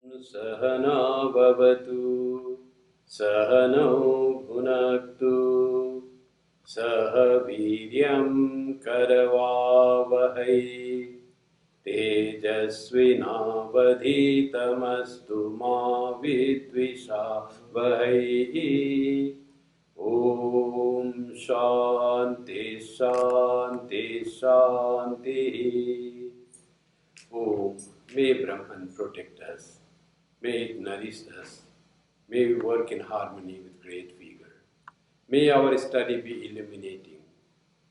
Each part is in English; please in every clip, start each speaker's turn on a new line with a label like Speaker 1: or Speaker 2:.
Speaker 1: सहना भवतु सहनौ भुनक्तु सह वीर्यं करवावहै तेजस्विनावधीतमस्तु मा विद्विषावहै ॐ शान्ति शान्ति शान्तिः. Oh, may Brahman protect us, may it nourish us, may we work in harmony with great vigor. May our study be illuminating,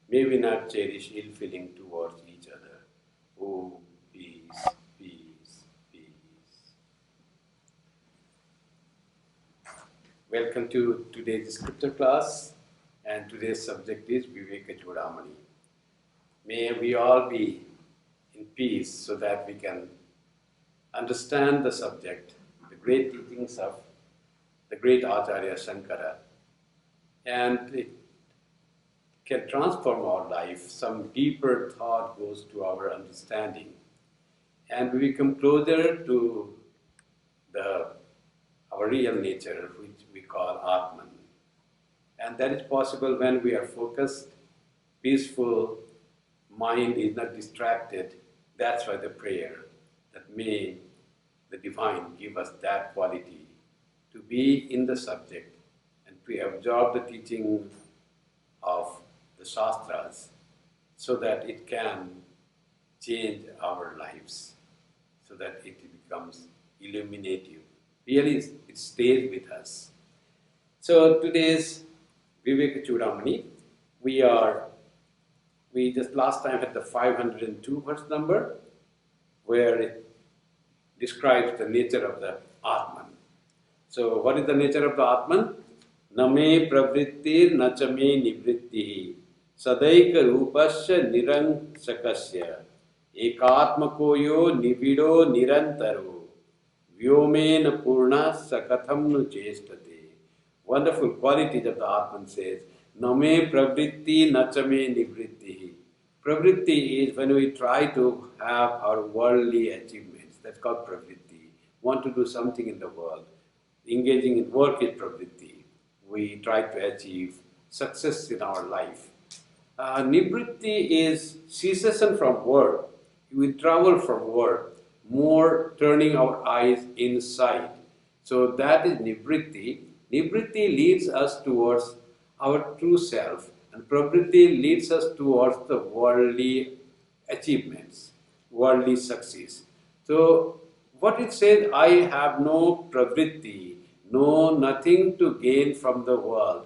Speaker 1: may we not cherish ill feeling towards each other. Oh, peace, peace, peace. Welcome to today's scripture class, and today's subject is Viveka Chudamani. May we all be in peace so that we can understand the subject, the great teachings of the great Acharya Shankara, and it can transform our life. Some deeper thought goes to our understanding, and we become closer to our real nature, which we call Atman. And that is possible when we are focused, peaceful, mind is not distracted. That's why the prayer, that may the divine give us that quality to be in the subject and to absorb the teaching of the Shastras so that it can change our lives, so that it becomes illuminative. Really, it stays with us. So today's Viveka Chudamani, we just last time had the 502 verse number, where it describes the nature of the Atman. So what is the nature of the Atman? Name pravrittir nachame nivrittihi sadaika rupasya nirangsakasya ekatmako yo nivido nirantaro vyomena purna sakatham nu chestate. Wonderful qualities of the Atman says, Name pravritti nachame nivrittihi. Pravritti is when we try to have our worldly achievements. That's called pravritti. Want to do something in the world. Engaging in work is pravritti. We try to achieve success in our life. Nivritti is cessation from work. We travel from work, more turning our eyes inside. So that is nivritti. Nivritti leads us towards our true self, and pravritti leads us towards the worldly achievements, worldly success. So what it says, I have no pravritti, no nothing to gain from the world.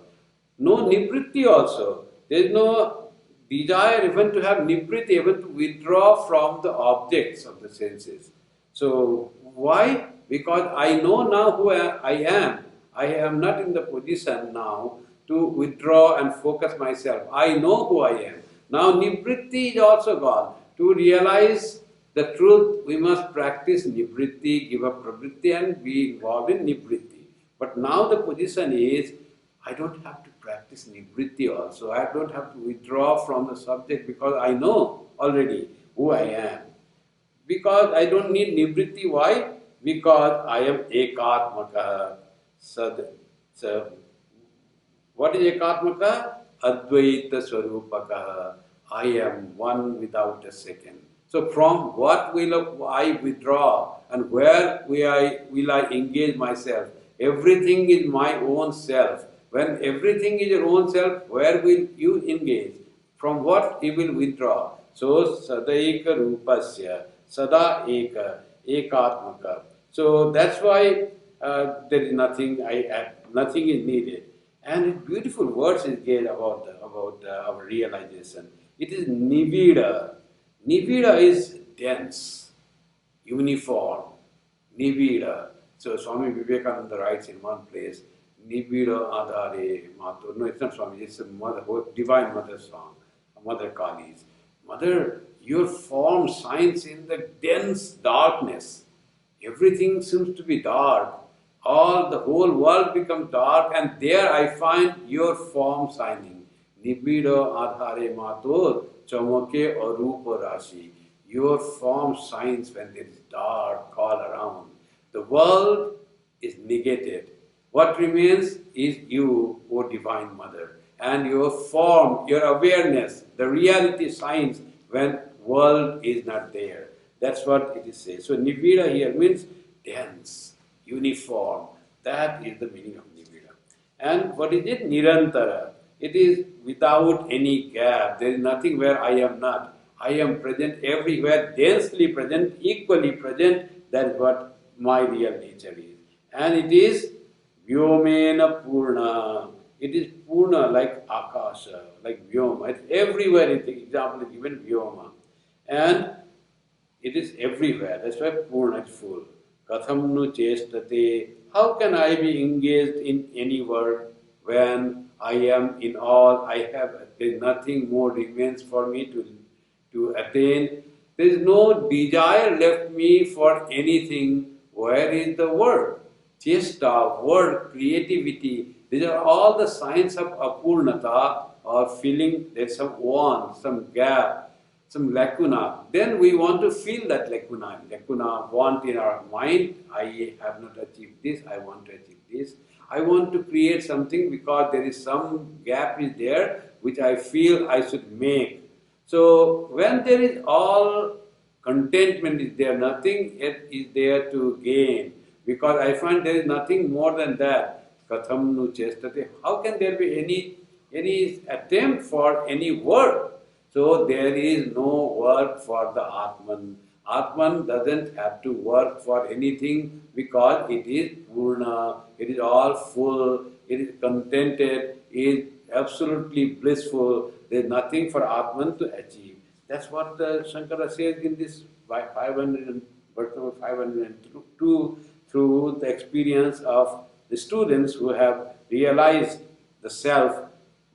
Speaker 1: No nivritti also. There is no desire even to have nivritti, even to withdraw from the objects of the senses. So why? Because I know now who I am. I am not in the position now to withdraw and focus myself. I know who I am. Now nivritti is also gone. To realize the truth, we must practice nivritti, give up pravritti and be involved in nivritti. But now the position is, I don't have to practice nivritti also. I don't have to withdraw from the subject because I know already who I am. Because I don't need nivritti. Why? Because I am ekatmaka. So what is ekatmaka? Advaita swarupaka. I am one without a second. So from what will I withdraw and where will I engage myself? Everything is my own self. When everything is your own self, where will you engage? From what you will withdraw? So sadaika rupasya, sada eka, ekatmaka. So that's why there is nothing. Nothing is needed. And beautiful words is given about our realization. It is nivida. Nivida is dense, uniform. Nivida. So Swami Vivekananda writes in one place, Nivida Adhare Mato. No, it's not Swami, it's a mother, divine mother song, Mother Kali's. Mother, your form shines in the dense darkness. Everything seems to be dark. The whole world becomes dark, and there I find your form shining. Nibida adhare mator chamoke arupa rashi. Your form shines when there is dark all around. The world is negated. What remains is you, O Divine Mother, and your form, your awareness, the reality shines when world is not there. That's what it is says. So Nivira here means dense, uniform. That is the meaning of Nivira. And what is it? Nirantara. It is without any gap. There is nothing where I am not. I am present everywhere, densely present, equally present. That is what my real nature is. And it is Vyomena Purna. It is Purna like Akasha, like Vyoma. It's everywhere. Example is given Vyoma. And it is everywhere. That's why Purna is full. Katham nu chestate. How can I be engaged in any work when I am in all? There is nothing more remains for me to attain. There is no desire left me for anything. Where is the work? Chesta, work, creativity. These are all the signs of apurnata, or feeling there's some want, some gap, some lacuna. Then we want to fill that lacuna. Lacuna want in our mind, I have not achieved this, I want to achieve this. I want to create something because there is some gap is there which I feel I should make. So when there is all contentment is there, nothing yet is there to gain. Because I find there is nothing more than that. Katham nu chestate. How can there be any attempt for any work? So there is no work for the Atman. Atman doesn't have to work for anything because it is Purna, it is all full, it is contented, it is absolutely blissful. There is nothing for Atman to achieve. That's what Shankara says in this 500, verse number 502, through the experience of the students who have realized the self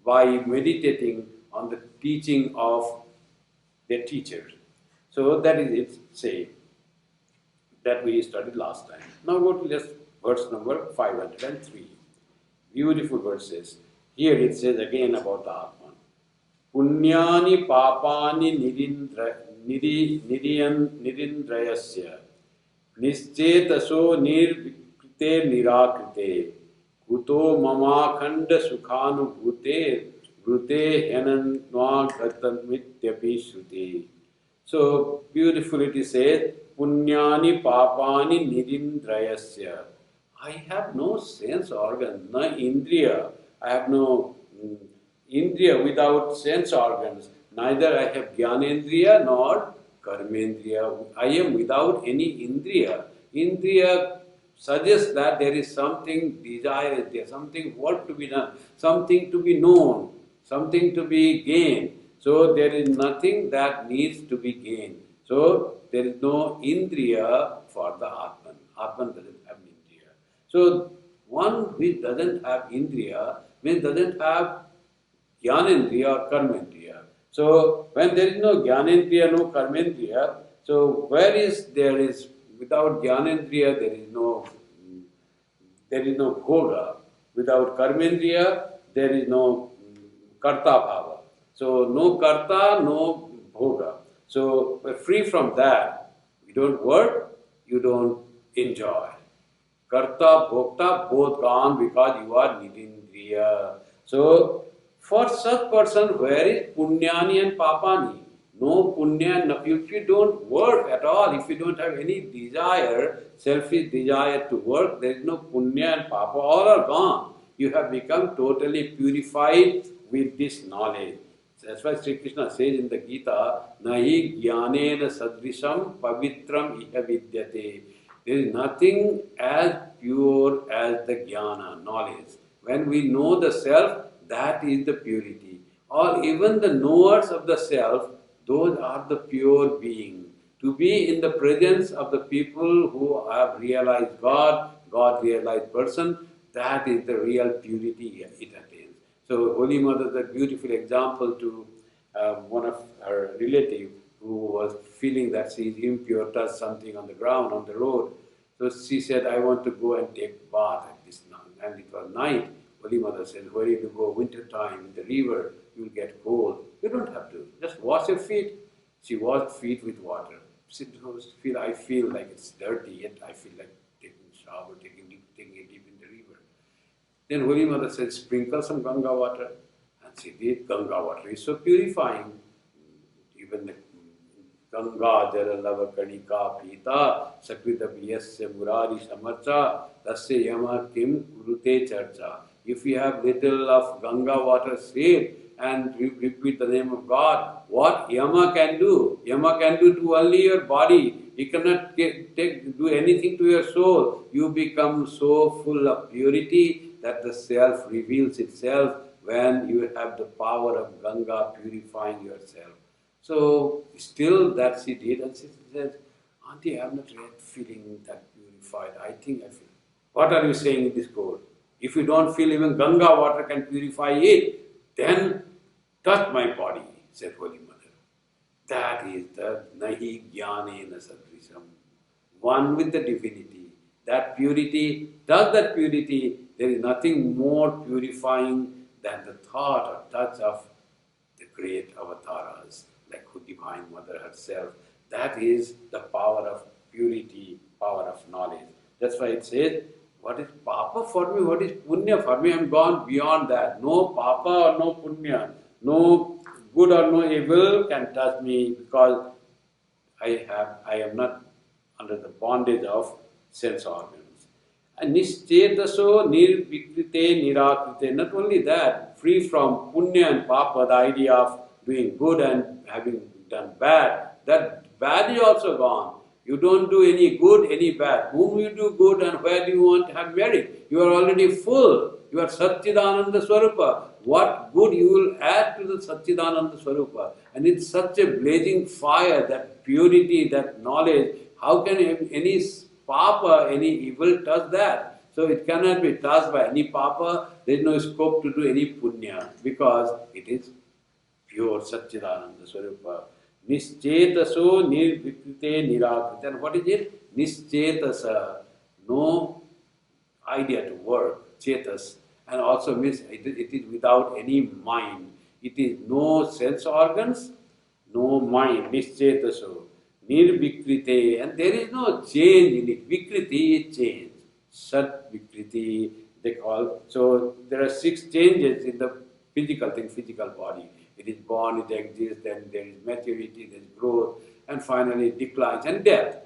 Speaker 1: by meditating on the teaching of their teachers. So that is it, say, that we studied last time. Now go to just verse number 503. Beautiful verses. Here it says again about the Atman. Punyani papani nirindrayasya nischetaso nirvikrite nirakrite kuto mamakhanda sukhanubhute vrute henanva gatammityapi shruti. So beautifully it is said, Punyani papani nirindrayasya. I have no sense organ, no indriya. I have no indriya without sense organs. Neither I have jnanendriya nor karmendriya. I am without any indriya. Indriya suggests that there is something desired there, something what to be done, something to be known, something to be gained. So there is nothing that needs to be gained. So there is no indriya for the Atman. Atman doesn't have indriya. So one which doesn't have indriya means doesn't have jnanendriya or karmendriya. So when there is no jnanendriya, no karmendriya, so there is without jnanendriya there is no bhoga. Without karmendriya there is no karta bhava. So no karta, no bhoga. So we're free from that. You don't work, you don't enjoy. Karta, bhokta, both gone because you are nirindriya. So for such person, where is punyani and papani? No punya, no, if you don't work at all, if you don't have any desire, selfish desire to work, there is no punya and papa, all are gone. You have become totally purified with this knowledge. That's why Sri Krishna says in the Gita, Nahi jnanena sadrisham pavitram iha vidyate. There is nothing as pure as the jnana, knowledge. When we know the self, that is the purity. Or even the knowers of the self, those are the pure being. To be in the presence of the people who have realized God, God-realized person, that is the real purity it attains. So Holy Mother is a beautiful example to one of her relatives who was feeling that she is impure, touched something on the ground, on the road. So she said, I want to go and take bath at this night. And it was night. Holy Mother said, where you go winter time in the river, you will get cold. You don't have to. Just wash your feet. She washed feet with water. She feel, I feel like it's dirty, yet I feel like take shower, taking a dip in the river. Then Holy Mother said, sprinkle some Ganga water. And she did. Ganga water is so purifying. Even the Ganga Jala Lava Kanika Pita Sakrita Biyasya Murari Samarcha Tasya Yama Kim Kurute Charcha. If you have little of Ganga water saved and repeat the name of God, what Yama can do? Yama can do to only your body. He cannot do anything to your soul. You become so full of purity that the self reveals itself when you have the power of Ganga purifying yourself. So still that she did, and she said, Auntie, I am not yet feeling that purified. I think I feel. What are you saying in this code? If you don't feel even Ganga water can purify it, then touch my body, said Holy Mother. That is the Nahi Jnanena Sadrisham, one with the divinity. That purity, that purity, there is nothing more purifying than the thought or touch of the great avatars, like Divine Mother herself. That is the power of purity, power of knowledge. That's why it says, what is Papa for me, what is Punya for me? I am gone beyond that. No Papa or no Punya, no good or no evil can touch me because I am not under the bondage of sense organs. And Nischetaso Nirvikrite Nirakrite. Not only that, free from Punya and Papa, the idea of doing good and having done bad, that bad is also gone. You don't do any good, any bad. Whom you do good and where do you want to have merit? You are already full. You are Satchidananda Swarupa. What good you will add to the Satchidananda Swarupa? And it's such a blazing fire, that purity, that knowledge. How can any Papa, any evil touch that? So it cannot be touched by any Papa. There is no scope to do any Punya because it is pure Satchidananda Swarupa. Nischetaso nirvikrite nirakrite. And what is it? Nischetasa. No idea to work. Chetas. And also means it is without any mind. It is no sense organs, no mind. Nischetaso. Nirvikrite. And there is no change in it. Vikriti is change. Sat Vikriti they call. So there are 6 changes in the physical thing, physical body. It is born, it exists, then there is maturity, there is growth, and finally it declines and death.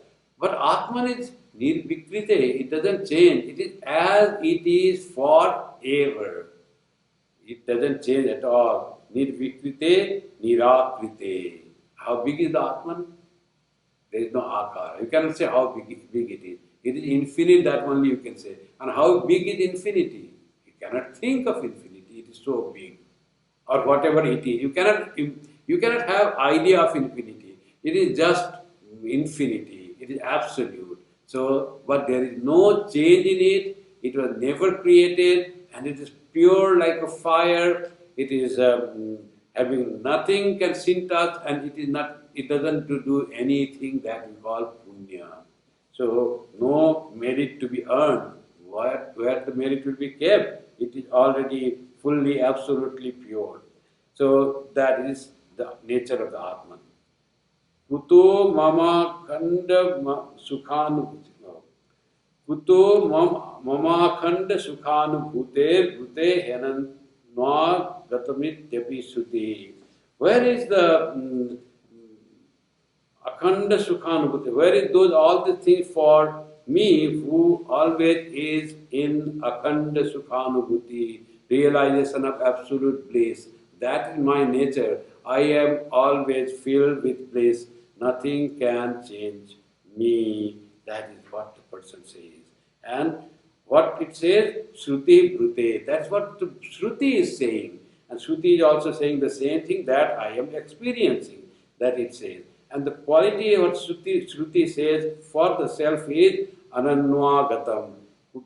Speaker 1: But Atman is nirvikrite, it doesn't change. It is as it is forever. It doesn't change at all. Nirvikrite, nirakrite. How big is the Atman? There is no akara. You cannot say how big it is. It is infinite, that only you can say. And how big is infinity? You cannot think of infinity, it is so big. Or whatever it is. You cannot have idea of infinity. It is just infinity. It is absolute. So, but there is no change in it. It was never created, and it is pure like a fire. It is having nothing can sin touch, and it is not. It doesn't do anything that we call punya. So, no merit to be earned. Where the merit will be kept? It is already fully, absolutely pure. So that is the nature of the Atman. Kuto mama khanda sukhanubhuti. Kuto mama khanda sukhanubhute bhute henanva gatamit suti. Where is the akhanda sukhanubhuti? Where is those all the things for me who always is in akhanda sukhanubhuti, realization of absolute bliss? That is my nature. I am always filled with bliss. Nothing can change me. That is what the person says. And what it says, Shruti Brute. That's what the Shruti is saying. And Shruti is also saying the same thing that I am experiencing. That it says. And the quality of what Shruti says for the self is Ananvagatam.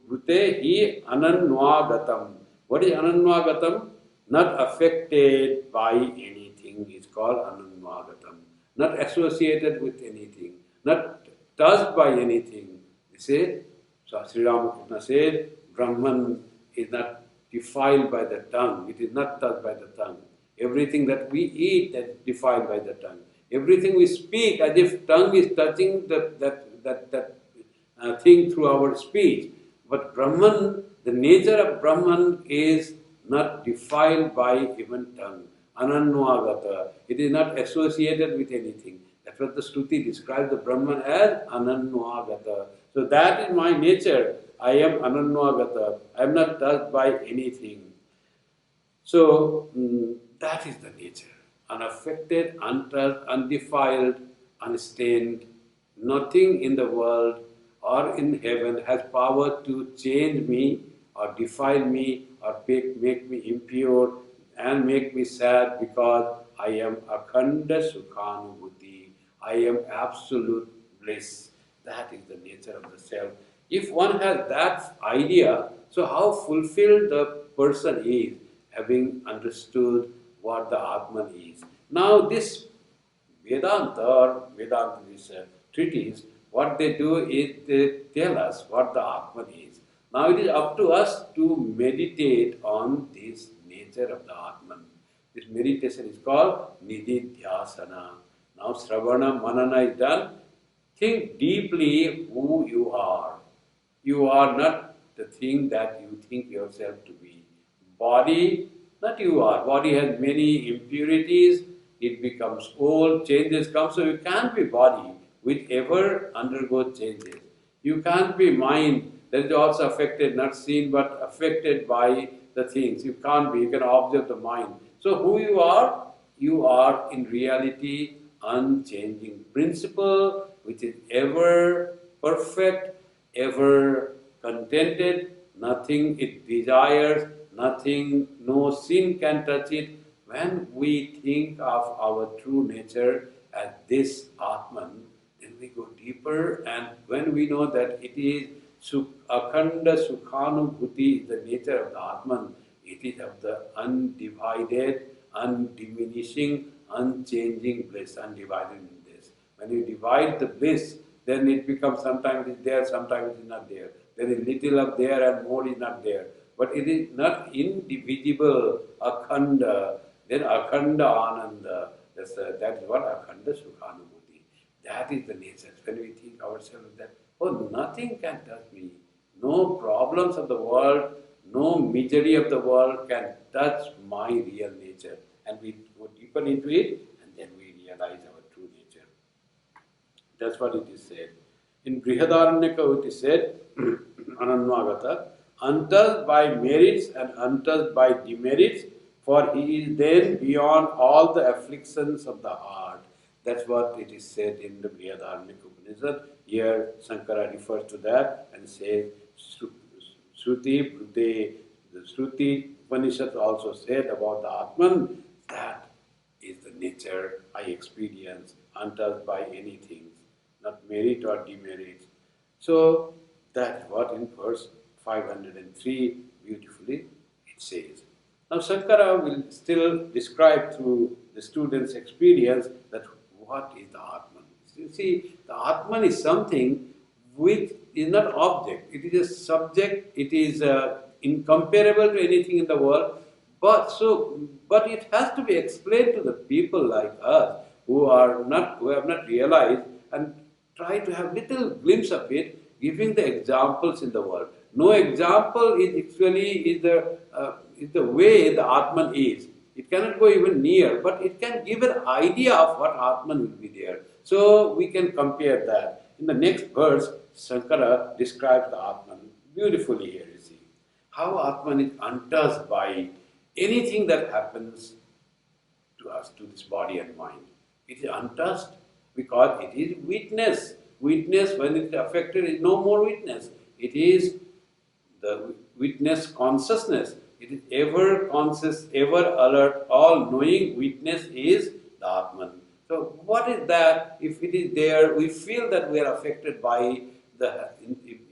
Speaker 1: Brute hi Ananvagatam. What is Ananvagatam? Not affected by anything is called Ananvagatam. Not associated with anything. Not touched by anything. They say, so Sri Ramakrishna said, Brahman is not defiled by the tongue. It is not touched by the tongue. Everything that we eat that is defiled by the tongue. Everything we speak, as if tongue is touching that thing through our speech. But Brahman, the nature of Brahman is not defiled by even tongue. Ananvagata. It is not associated with anything. That's what the Shruti describes the Brahman as Ananvagata. So that is my nature. I am Ananvagata. I am not touched by anything. So that is the nature. Unaffected, untouched, undefiled, unstained. Nothing in the world or in heaven has power to change me or defile me or make me impure and make me sad because I am Akhanda Sukhanubhuti. I am absolute bliss. That is the nature of the self. If one has that idea, so how fulfilled the person is, having understood what the Atman is. Now this Vedanta, this treatise, what they do is they tell us what the Atman is. Now it is up to us to meditate on this nature of the Atman. This meditation is called Nididhyasana. Now Sravana Manana is done. Think deeply who you are. You are not the thing that you think yourself to be. Body, not you are. Body has many impurities. It becomes old, changes come. So you can't be body which ever undergo changes. You can't be mind that is also affected, not seen, but affected by the things. You can't be. You can observe the mind. So who you are in reality unchanging principle, which is ever perfect, ever contented, nothing it desires, nothing, no sin can touch it. When we think of our true nature as this Atman, then we go deeper, and when we know that it is Akhanda Sukhanubhuti, the nature of the Atman, it is of the undivided, undiminishing, unchanging bliss, undivided bliss. When you divide the bliss, then it becomes sometimes it is there, sometimes it is not there. There is little of there and more is not there. But it is not indivisible, akhanda, then akhanda ananda. That is what akhanda sukhanubhuti. That is the nature. When we think ourselves that, oh, nothing can touch me. No problems of the world, no misery of the world can touch my real nature. And we go deeper into it, and then we realize our true nature. That's what it is said. In Brihadaranyaka it is said, Ananvagata, untouched by merits and untouched by demerits, for he is then beyond all the afflictions of the heart. That's what it is said in the Brihadaranyaka Upanishad. Here Sankara refers to that and says, Shruti Brute, the Shruti Upanishad also said about the Atman, that is the nature I experience, untouched by anything, not merit or demerit. So that is what in verse 503 beautifully it says. Now Sankara will still describe through the student's experience that what is the Atman. You see, the Atman is something which is not object. It is a subject. It is incomparable to anything in the world. But it has to be explained to the people like us who have not realized and try to have little glimpse of it, giving the examples in the world. No example is actually is the way the Atman is. It cannot go even near, but it can give an idea of what Atman will be there. So we can compare that. In the next verse, Sankara describes the Atman beautifully here, you see. How Atman is untouched by anything that happens to us, to this body and mind. It is untouched because it is witness. Witness, when it is affected, is no more witness. It is the witness consciousness. It is ever conscious, ever alert, all-knowing witness is the Atman. So what is that? If it is there, we feel that we are affected by the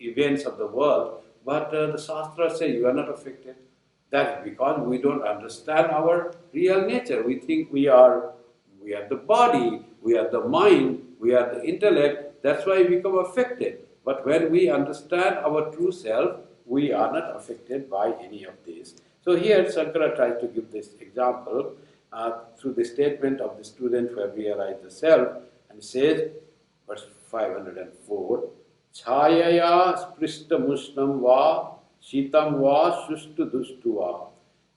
Speaker 1: events of the world, but the Shastra says you are not affected. That is because we don't understand our real nature. We think we are the body, we are the mind, we are the intellect. That's why we become affected. But when we understand our true self, we are not affected by any of this. So here Sankara tries to give this example through the statement of the student who have realized the self and says, verse 504, Chayaya sprishtamushnam va shitam va shustu dustu va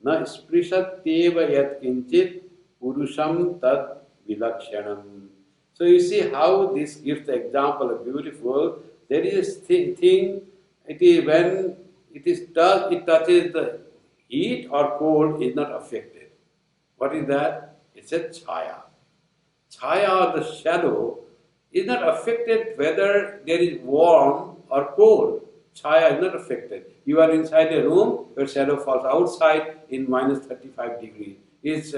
Speaker 1: na sprishatyeva yat kinchit purusham tad vilakshanam. So you see how this gives the example of beautiful. There is thing, it is when it touches the heat or cold is not affected. What is that? It's a chaya. Chaya or the shadow is not affected whether there is warm or cold. Chaya is not affected. You are inside a room, your shadow falls outside in minus 35 degrees. Is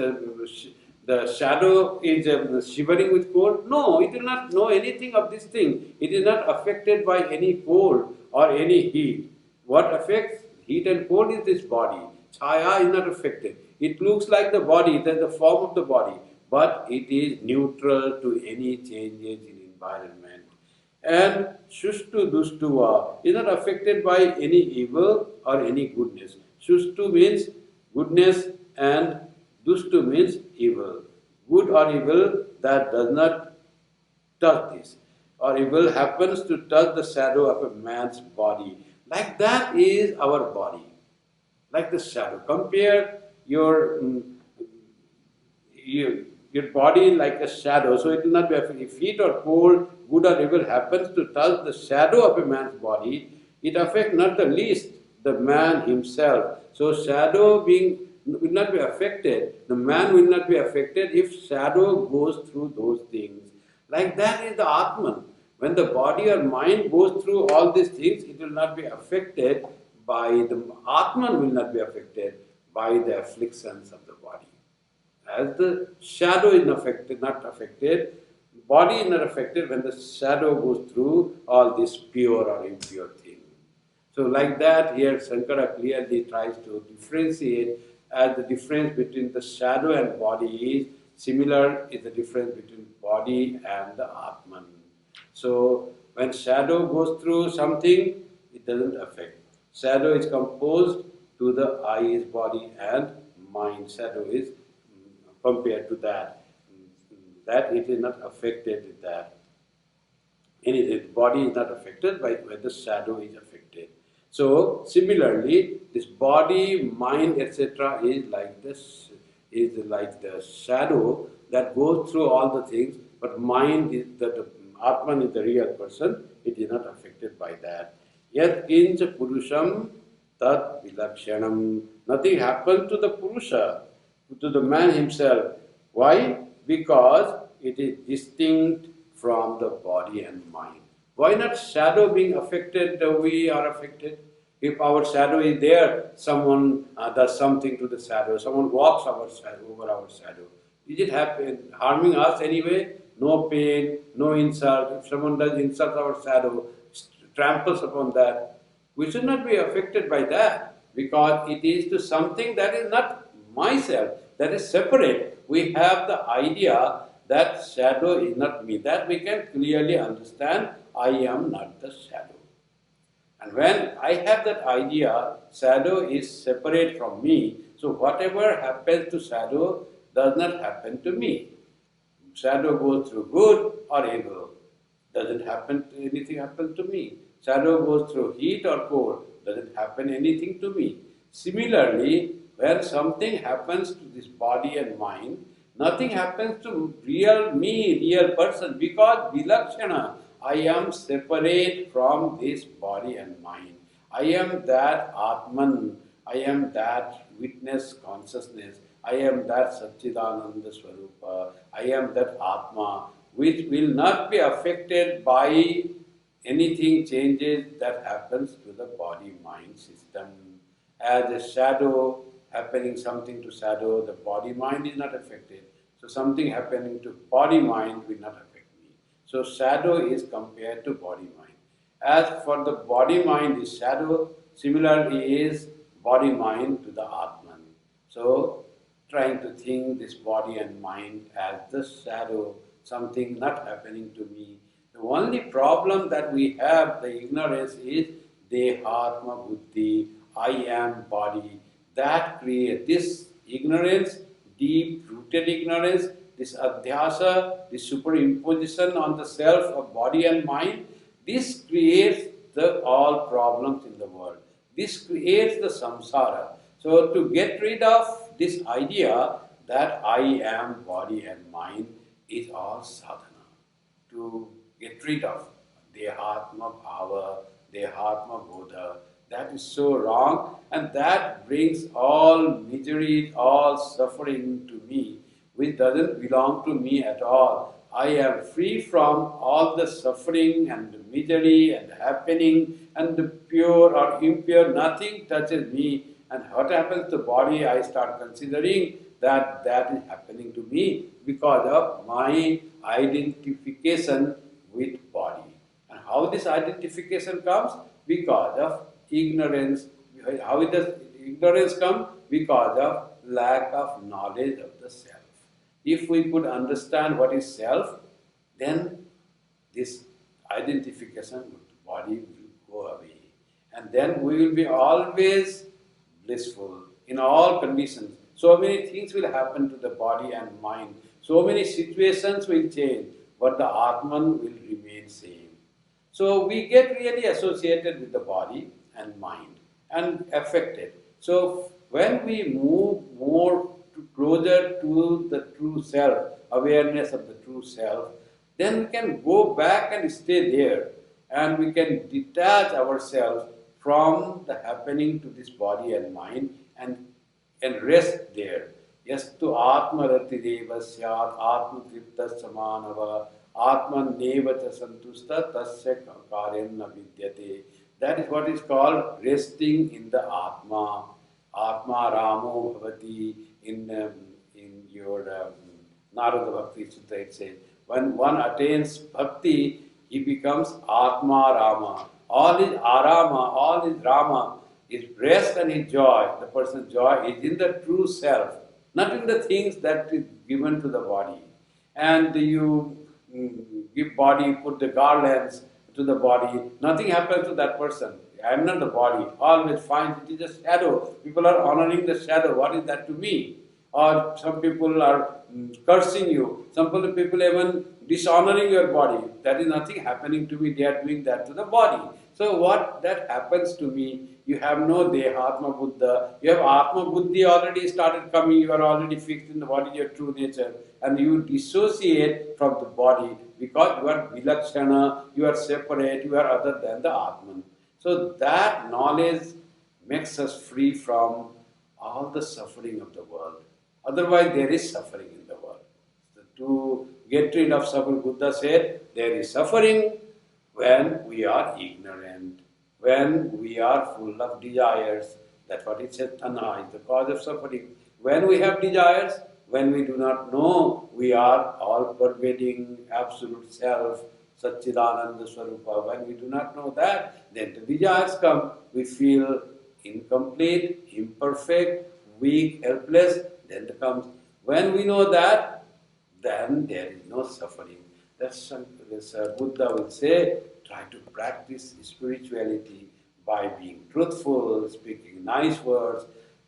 Speaker 1: the shadow is shivering with cold? No, it will not know anything of this thing. It is not affected by any cold or any heat. What affects heat and cold is this body. Chaya is not affected. It looks like the body, it has the form of the body, but it is neutral to any changes in environment. And Shustu Dustuva is not affected by any evil or any goodness. Shustu means goodness and Dustu means evil. Good or evil that does not touch this. Or evil happens to touch the shadow of a man's body. Like that is our body. Like the shadow. Compare your body like a shadow, so it will not be affected. If heat or cold, good or evil happens to touch the shadow of a man's body, it affects not the least the man himself. So shadow will not be affected. The man will not be affected if shadow goes through those things. Like that is the Atman. When the body or mind goes through all these things, it will not be affected by the Atman will not be affected by the afflictions of the body. As the shadow is not affected, body is not affected when the shadow goes through all these pure or impure things. So like that, here Shankara clearly tries to differentiate as the difference between the shadow and body is similar is the difference between body and the Atman. So when shadow goes through something, it doesn't affect. Shadow is composed to the eyes, body and mind. Shadow is compared to that it is not affected with that. The body is not affected by when the shadow is affected. So similarly, this body, mind, etc. is like this, is like the shadow that goes through all the things, but mind is the Atman is the real person, it is not affected by that. Yat kincha purusham tat vilakshanam. Nothing happens to the Purusha, to the man himself. Why? Because it is distinct from the body and mind. Why not shadow being affected, we are affected? If our shadow is there, someone does something to the shadow, someone walks over our shadow. Is it harming us anyway? No pain, no insult. If someone does insult our shadow, tramples upon that, we should not be affected by that because it is to something that is not myself, that is separate. We have the idea that shadow is not me. That we can clearly understand, I am not the shadow. And when I have that idea, shadow is separate from me, so whatever happens to shadow does not happen to me. Shadow goes through good or evil. Doesn't happen, anything happen to me. Shadow goes through heat or cold. Doesn't happen anything to me. Similarly, when something happens to this body and mind, nothing happens to real me, real person, because vilakshana, I am separate from this body and mind. I am that Atman, I am that witness consciousness, I am that Satchidananda Swarupa, I am that Atma, which will not be affected by anything changes that happens to the body-mind system. As a shadow happening something to shadow, the body-mind is not affected. So something happening to body-mind will not affect me. So shadow is compared to body-mind. As for the body-mind is shadow, similarly is body-mind to the Atman. So trying to think this body and mind as the shadow, something not happening to me. The only problem that we have, the ignorance, is dehatma buddhi, I am body. That creates this ignorance, deep-rooted ignorance, this adhyasa, this superimposition on the self of body and mind, This creates the all problems in the world. This creates the samsara. So to get rid of this idea that I am body and mind is all sadhana. To get rid of Dehatma Bhava, Dehatma Bodha, that is so wrong, and that brings all misery, all suffering to me, which doesn't belong to me at all. I am free from all the suffering and the misery and happening, and the pure or impure, nothing touches me. And what happens to the body, I start considering that that is happening to me because of my identification with body. And how this identification comes? Because of ignorance. How does ignorance come? Because of lack of knowledge of the self. If we could understand what is self, then this identification with the body will go away. And then we will be always blissful in all conditions. So many things will happen to the body and mind. So many situations will change, but the Atman will remain same. So we get really associated with the body and mind and affected. So when we move more closer to the true self, awareness of the true self, then we can go back and stay there, and we can detach ourselves from the happening to this body and mind and rest there. Yastu atmarati deva syat atma tripta samanava atman neva cha santusta tasya karyan na vidyate. That is what is called resting in the Atma. Atma Ramo Bhavati in your Narada Bhakti Sutta it says. When one attains bhakti, he becomes Atma Rama. All his arama, all his Rama, his rest and his joy, the person's joy is in the true self, not in the things that is given to the body. And you give body, put the garlands to the body, nothing happens to that person. I am not the body. Always finds it is a shadow. People are honoring the shadow. What is that to me? Or some people are cursing you. Some people even dishonoring your body. That is nothing happening to me. They are doing that to the body. So what that happens to me, you have no Dehatma Buddha. You have Atma Buddhi already started coming. You are already fixed in the body, your true nature. And you dissociate from the body because you are Vilakshana, you are separate, you are other than the Atman. So that knowledge makes us free from all the suffering of the world. Otherwise, there is suffering in the world. So to get rid of suffering, Buddha said, there is suffering when we are ignorant, when we are full of desires. That's what it says, tanha is the cause of suffering. When we have desires, when we do not know we are all pervading absolute self, Satchidananda Swarupa, when we do not know that, then the desires come. We feel incomplete, imperfect, weak, helpless. Then it comes. When we know that, then there is no suffering. That's Buddha will say, try to practice spirituality by being truthful, speaking nice words,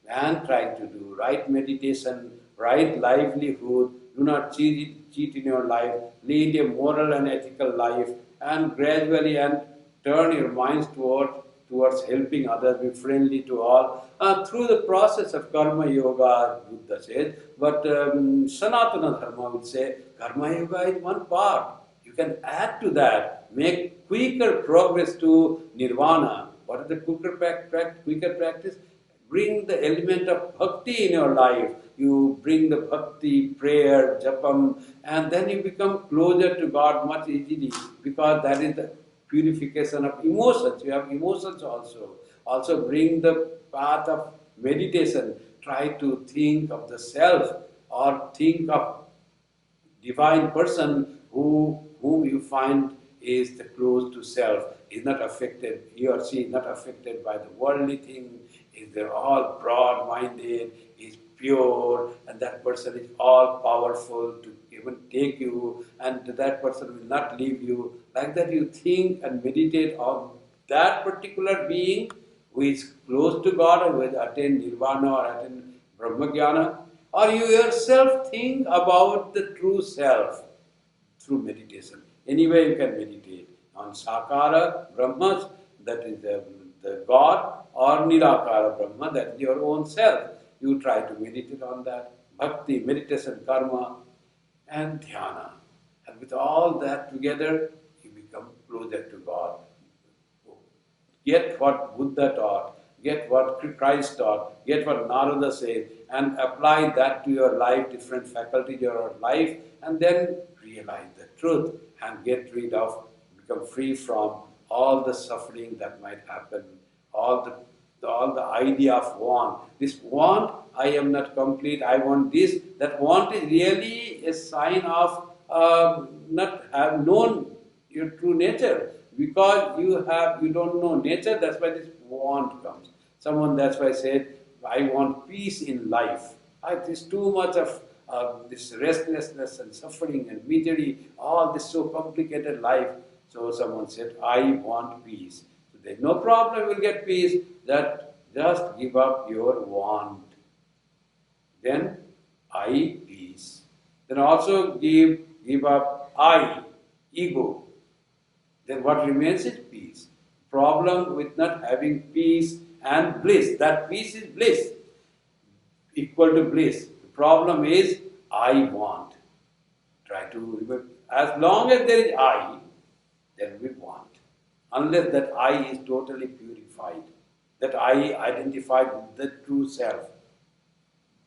Speaker 1: and trying to do right meditation, right livelihood. Do not cheat in your life. Lead a moral and ethical life, and gradually and turn your minds towards helping others, be friendly to all. Through the process of karma yoga, Buddha says, but Sanatana Dharma would say, karma yoga is one part. You can add to that, make quicker progress to nirvana. What is the quicker practice? Bring the element of bhakti in your life. You bring the bhakti, prayer, japam, and then you become closer to God much easily, because that is the purification of emotions. You have emotions also. Also bring the path of meditation. Try to think of the self or think of divine person whom you find is the close to self, is not affected, he or she is not affected by the worldly thing, is they're all broad-minded, is pure, and that person is all powerful to even take you, and that person will not leave you. Like that you think and meditate on that particular being who is close to God or who has attained nirvana or attained brahmajnana, or you yourself think about the true self through meditation. Anyway, you can meditate. on Sakara Brahmas, that is the God, or Nirakara Brahma, that is your own self. You try to meditate on that. Bhakti, meditation, karma, and dhyana. And with all that together, you become closer to God. Get what Buddha taught, get what Christ taught, get what Narada said, and apply that to your life, different faculties of your life, and then realize the truth and get rid of, become free from all the suffering that might happen, all the idea of want. This want, I am not complete, I want this. That want is really a sign of not have known your true nature. Because you don't know nature, that's why this want comes. Someone that's why said, I want peace in life. It is too much of this restlessness and suffering and misery, all this so complicated life. So someone said, I want peace. So there's no problem, you will get peace. That just give up your want. Then I peace. Then also give up I, ego. Then what remains is peace. Problem with not having peace and bliss. That peace is bliss, equal to bliss. The problem is I want. Try to remember. As long as there is I, there will be want. Unless that I is totally purified, that I identified with the true self.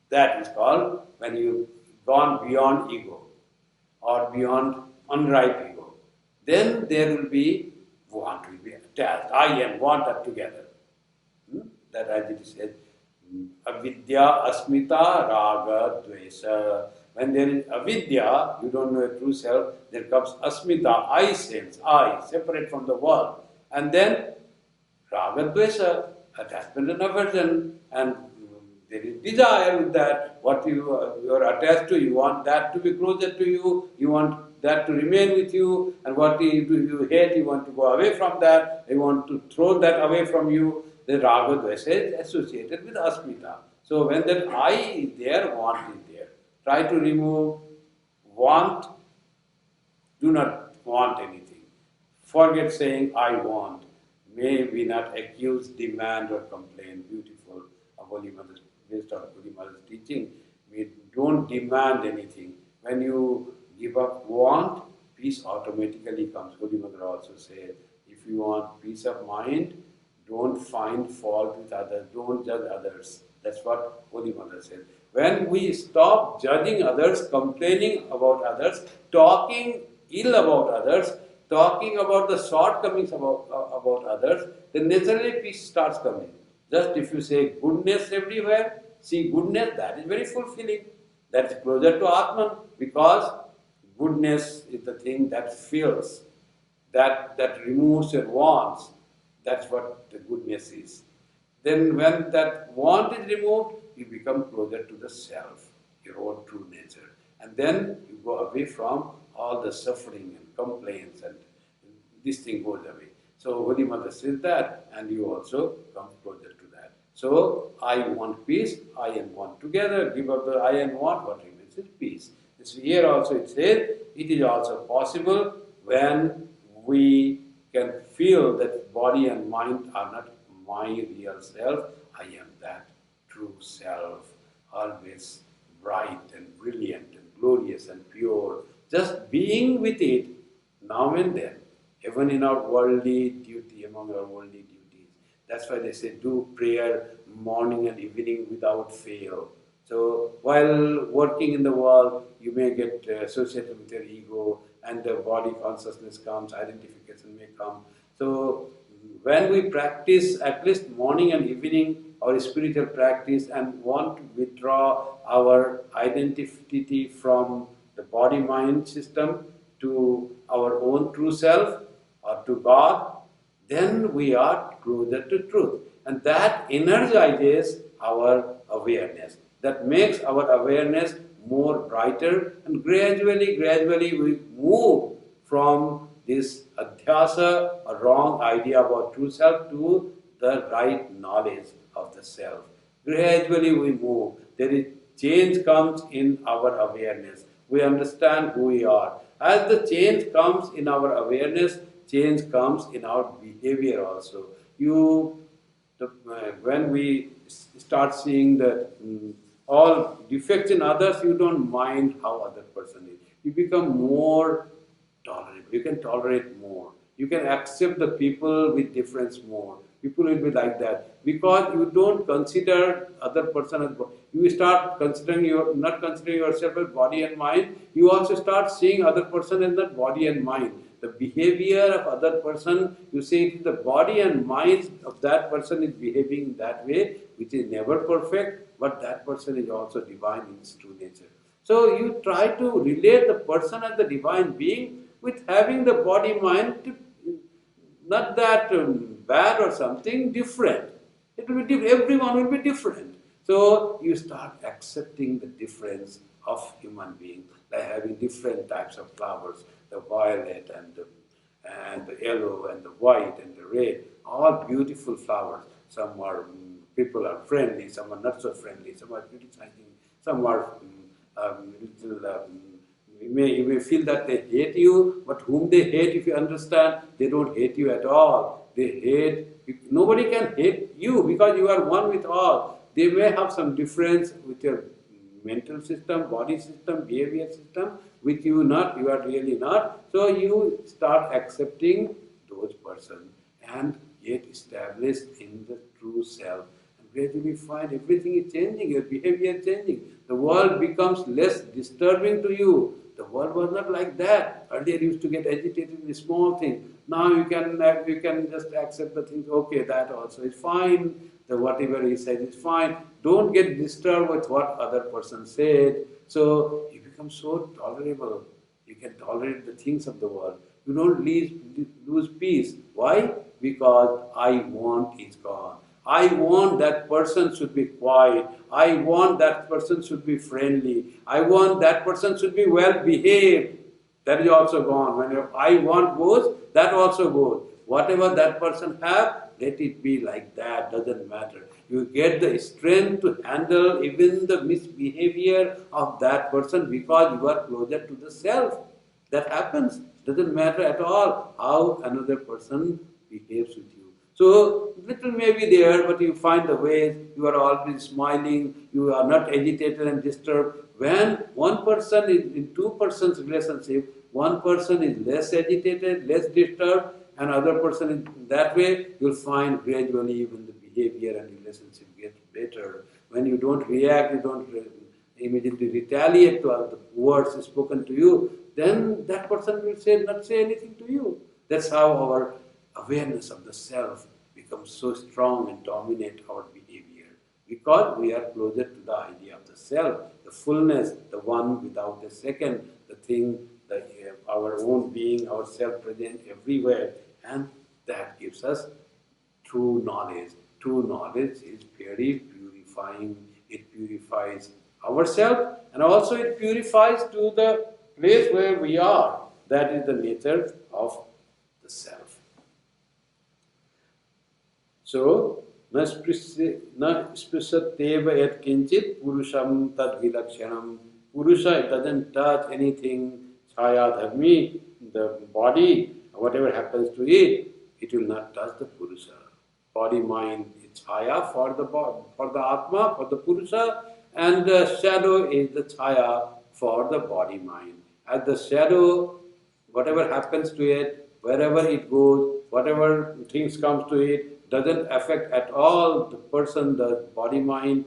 Speaker 1: That is called when you've gone beyond ego or beyond unripe ego. Then there will be want, will be attached. I and want are together. That as it says, avidya, asmita, raga, dvesa. When there is avidya, you don't know a true self, there comes asmita, I sense, I, separate from the world. And then raga, dvesa, attachment and aversion, and there is desire with that. What you are attached to, you want that to be closer to you, you want that to remain with you, and what you hate, you want to go away from that, you want to throw that away from you. The raga dvesa is associated with asmita. So when that I is there, want is there. Try to remove want, do not want anything. Forget saying I want. May we not accuse, demand or complain. Beautiful. Holy Mother's, based on Holy Mother's teaching, we don't demand anything. When you give up want, peace automatically comes. Holy Mother also said, if you want peace of mind, don't find fault with others, don't judge others. That's what Holy Mother said. When we stop judging others, complaining about others, talking ill about others, talking about the shortcomings about others, then naturally peace starts coming. Just if you say goodness everywhere, see goodness, that is very fulfilling. That is closer to Atman, because goodness is the thing that fills, that removes your wants. That's what the goodness is. Then when that want is removed, you become closer to the self, your own true nature. And then you go away from all the suffering and complaints, and this thing goes away. So Holy Mother says that, and you also come closer to that. So I want peace, I and want together, give up the I and want, what remains is peace. This here also it says, it is also possible when we can feel that body and mind are not my real self, I am that true self, always bright and brilliant and glorious and pure. Just being with it now and then, even in our worldly duty, among our worldly duties. That's why they say do prayer morning and evening without fail. So while working in the world, you may get associated with your ego, and the body consciousness comes, identification may come. So when we practice at least morning and evening our spiritual practice and want to withdraw our identity from the body-mind system to our own true self or to God, then we are closer to truth. And that energizes our awareness. That makes our awareness more brighter, and gradually we move from this adhyasa, a wrong idea about true self, to the right knowledge of the self. Gradually we move. There is change comes in our awareness. We understand who we are. As the change comes in our awareness, change comes in our behavior also. When we start seeing the all defects in others, you don't mind how other person is. You become more tolerant. You can tolerate more. You can accept the people with difference more. People will be like that because you don't consider other person as you start considering not considering yourself as body and mind. You also start seeing other person as that body and mind. The behavior of other person, you say it is the body and mind of that person is behaving that way, which is never perfect, but that person is also divine in its true nature. So you try to relate the person as the divine being with having the body mind to not that bad or something, different. It will be everyone will be different. So you start accepting the difference of human beings by having different types of flowers, the violet and the yellow and the white and the red, all beautiful flowers. Some are people are friendly, some are not so friendly, some are criticizing, some are little. You may feel that they hate you, but whom they hate, if you understand, they don't hate you at all. They hate, nobody can hate you because you are one with all. They may have some difference with your mental system, body system, behavior system, with you not, you are really not. So you start accepting those persons and get established in the true self. And gradually find everything is changing, your behavior is changing. The world becomes less disturbing to you. The world was not like that. Earlier you used to get agitated in small things. Now you can just accept the things, okay, that also is fine. The whatever he said is fine. Don't get disturbed with what other person said. So you become so tolerable. You can tolerate the things of the world. You don't lose peace. Why? Because I want is gone. I want that person should be quiet. I want that person should be friendly. I want that person should be well behaved. That is also gone. When your I want goes, that also goes. Whatever that person have, let it be like that. Doesn't matter. You get the strength to handle even the misbehavior of that person because you are closer to the self. That happens. Doesn't matter at all how another person behaves with you. So little may be there, but you find the ways, you are always smiling, you are not agitated and disturbed. When one person is in two persons relationship, one person is less agitated, less disturbed, and other person is that way, you'll find gradually even the behavior and relationship gets better. When you don't react, you don't immediately retaliate to the words spoken to you, then that person will not say anything to you. That's how our awareness of the self becomes so strong and dominate our behavior because we are closer to the idea of the self, the fullness, the one without the second, the thing, our own being, our self present everywhere, and that gives us true knowledge. True knowledge is very purifying. It purifies ourselves and also it purifies to the place where we are. That is the nature of the self. So, na sprisateva yat kinchit purusham tad vilakshanam. Purusha, it doesn't touch anything. Chaya dharmi, the body, whatever happens to it, it will not touch the Purusha. Body, mind is chaya for the Atma, for the Purusha, and the shadow is the chaya for the body, mind. As the shadow, whatever happens to it, wherever it goes, whatever things comes to it, doesn't affect at all the person, the body, mind.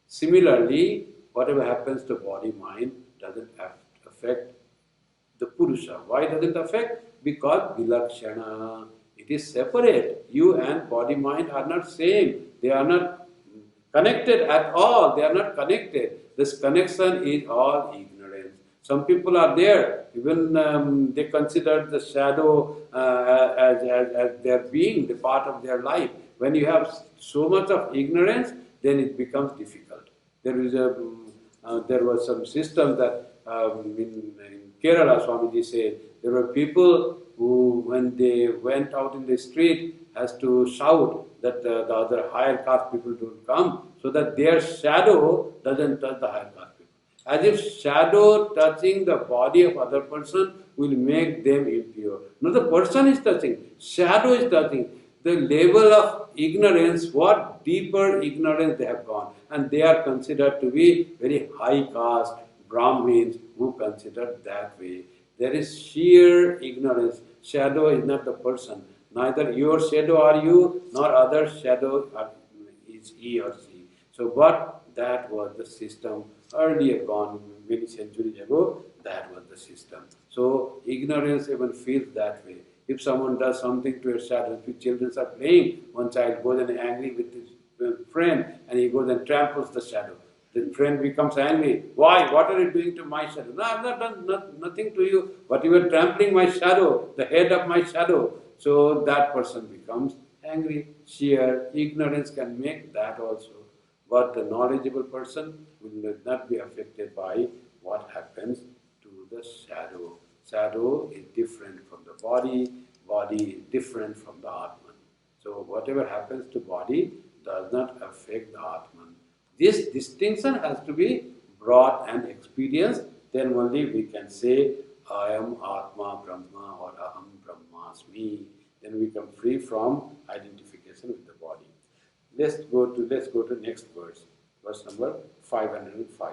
Speaker 1: Similarly, whatever happens to body, mind doesn't affect the Purusha. Why doesn't affect? Because vilakshana. It is separate. You and body, mind are not same. They are not connected at all. They are not connected. This connection is all ignorance. Some people are there, even they consider the shadow as their being, the part of their life. When you have so much of ignorance, then it becomes difficult. There was some system that in Kerala, Swamiji said, there were people who, when they went out in the street, has to shout that the other higher caste people don't come, so that their shadow doesn't touch the higher caste people. As if shadow touching the body of other person will make them impure. Not the person is touching, shadow is touching. The level of ignorance, what deeper ignorance they have gone. And they are considered to be very high caste Brahmins who consider that way. There is sheer ignorance. Shadow is not the person. Neither your shadow are you, nor other shadow is he or she. So, but that was the system earlier gone, many centuries ago, that was the system. So, ignorance even feels that way. If someone does something to a shadow, if children are playing, one child goes and angry with his friend and he goes and tramples the shadow. The friend becomes angry. Why? What are you doing to my shadow? No, I have not done nothing to you, but you are trampling my shadow, the head of my shadow. So that person becomes angry. Sheer ignorance can make that also. But the knowledgeable person will not be affected by what happens to the shadow. Shadow is different from the body, body is different from the Atman. So whatever happens to body does not affect the Atman. This distinction has to be brought and experienced, then only we can say, I am Atma Brahma or Aham Brahmasmi. Then we come free from identification with the body. Let's go to next verse number 505.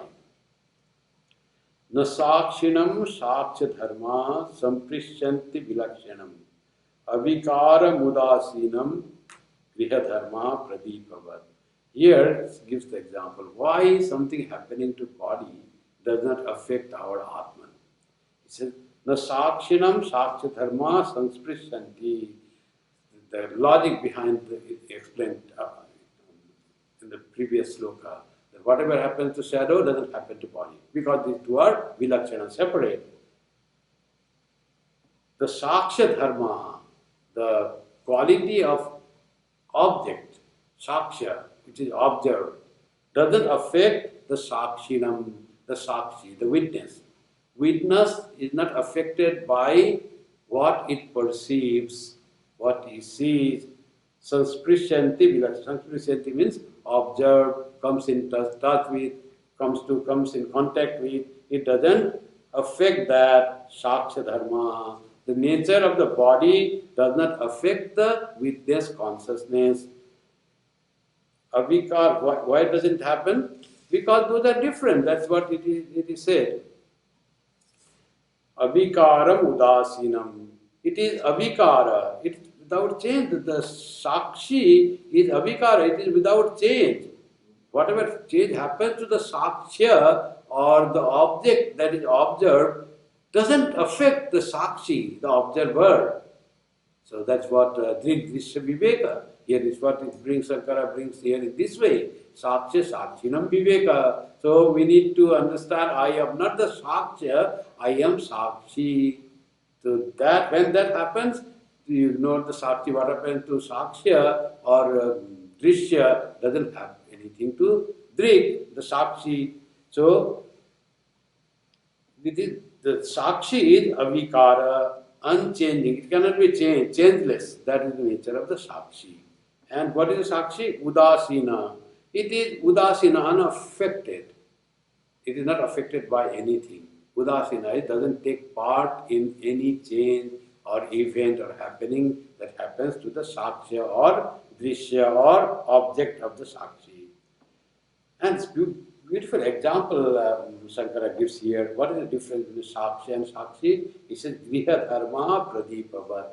Speaker 1: Na sakshinam sakshya dharma samprishyanti vilakshanam avikara mudasinam griha dharma pradipavat. Here it gives the example why something happening to body does not affect our Atman. It says, na sakshinam sakshya dharma samprishyanti. The logic behind it explained in the previous sloka. That whatever happens to shadow doesn't happen to body because these two are vilakshana, separate. The saksha dharma, the quality of object, saksha, which is observed, doesn't affect the sakshinam, the sakshi, the witness. Witness is not affected by what it perceives, what he sees. Sansprishanti vilakshana. Sansprishanti means observe, comes in touch with, comes in contact with. It doesn't affect that saksha dharma. The nature of the body does not affect the witness consciousness. Avikar, why does it happen? Because those are different. That's what it is said. Avikaram udasinam. It is avikara. It is without change. The sakshi is avikara. It is without change. Whatever change happens to the sakshya or the object that is observed doesn't affect the sakshi, the observer. So that's what Drisya Viveka. Here is what it brings, Sankara brings here in this way. Sakshya Sakshinam Viveka. So we need to understand I am not the Sakshya, I am Sakshi. So that when that happens, you know the Sakshi, what happens to Sakshya or Drishya doesn't have anything to Drik, the Sakshi. So the Sakshi is avikara, unchanging. It cannot be changed, changeless. That is the nature of the Sakshi. And what is the Sakshi? Udasina. It is Udasina, unaffected. It is not affected by anything. Udasina, it doesn't take part in any change or event or happening that happens to the Sakshya or Drishya or object of the Sakshi. And beautiful example Shankara gives here. What is the difference between Sakshi and Sakshi? He says, Griha Dharma Pradipavat.